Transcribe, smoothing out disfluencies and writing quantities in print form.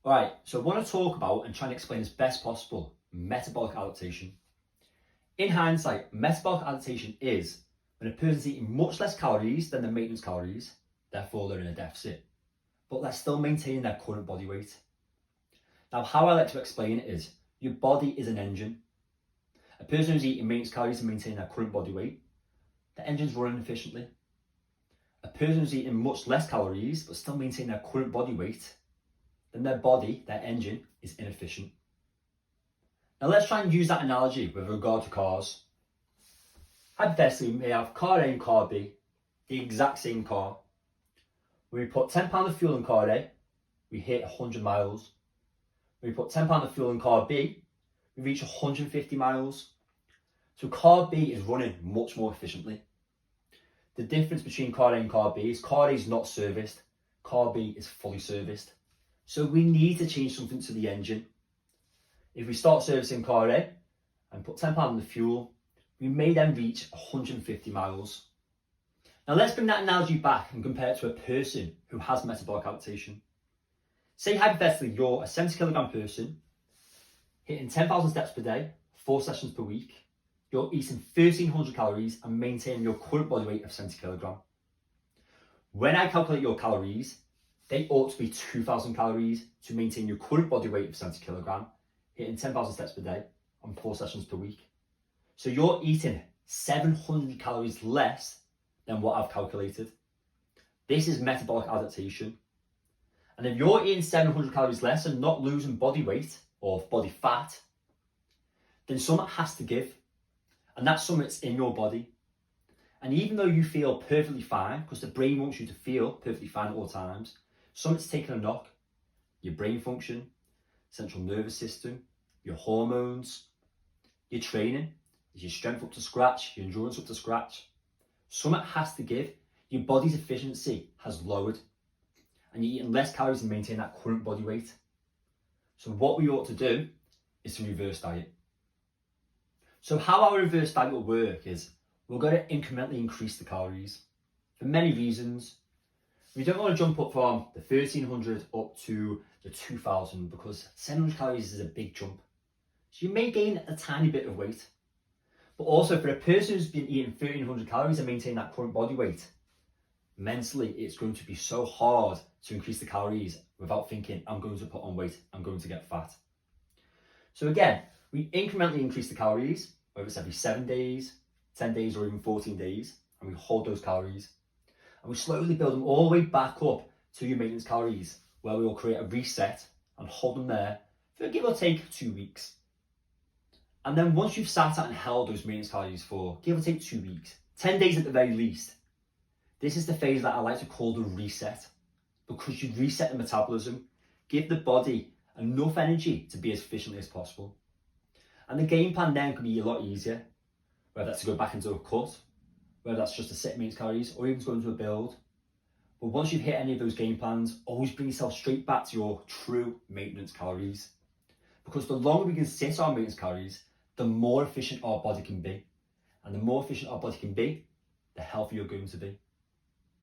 Right, so I want to talk about and try and explain as best possible metabolic adaptation. In hindsight, metabolic adaptation is when a person's eating much less calories than their maintenance calories, therefore they're in a deficit, but they're still maintaining their current body weight. Now, how I like to explain it is your body is an engine. A person who's eating maintenance calories and maintaining their current body weight, the engine's running efficiently. A person who's eating much less calories but still maintaining their current body weight, then their body, their engine, is inefficient. Now let's try and use that analogy with regard to cars. Hypothetically, we may have car A and car B, the exact same car. When we put £10 of fuel in car A, we hit 100 miles. When we put £10 of fuel in car B, we reach 150 miles. So car B is running much more efficiently. The difference between car A and car B is car A is not serviced, car B is fully serviced. So we need to change something to the engine. If we start servicing car A and put £10 in the fuel, we may then reach 150 miles. Now let's bring that analogy back and compare it to a person who has metabolic adaptation. Say hypothetically you're a 70 kilogram person, hitting 10,000 steps per day, 4 sessions per week. You're eating 1,300 calories and maintaining your current body weight of 70 kilogram. When I calculate your calories, they ought to be 2,000 calories to maintain your current body weight of 70 kilogram, hitting 10,000 steps per day on 4 sessions per week. So you're eating 700 calories less than what I've calculated. This is metabolic adaptation. And if you're eating 700 calories less and not losing body weight or body fat, then something has to give. And that's something that's in your body. And even though you feel perfectly fine, because the brain wants you to feel perfectly fine at all times, something's taking a knock. Your brain function, central nervous system, your hormones, your training, is your strength up to scratch, your endurance up to scratch. Something has to give. Your body's efficiency has lowered and you're eating less calories and maintain that current body weight. So what we ought to do is to reverse diet. So how our reverse diet will work is we're going to incrementally increase the calories for many reasons. We don't want to jump up from the 1,300 up to the 2,000 because 700 calories is a big jump. So you may gain a tiny bit of weight. But also for a person who's been eating 1,300 calories and maintain that current body weight, mentally it's going to be so hard to increase the calories without thinking, I'm going to put on weight, I'm going to get fat. So again, we incrementally increase the calories, whether it's every 7 days, 10 days, or even 14 days, and we hold those calories. And we slowly build them all the way back up to your maintenance calories, where we will create a reset and hold them there for give or take 2 weeks. And then once you've sat at and held those maintenance calories for give or take 2 weeks, 10 days at the very least, this is the phase that I like to call the reset, because you reset the metabolism, give the body enough energy to be as efficiently as possible. And the game plan then can be a lot easier, whether that's to go back into a cut, whether that's just to set maintenance calories, or even to go into a build. But once you've hit any of those game plans, always bring yourself straight back to your true maintenance calories. Because the longer we can sit our maintenance calories, the more efficient our body can be. And the more efficient our body can be, the healthier you're going to be.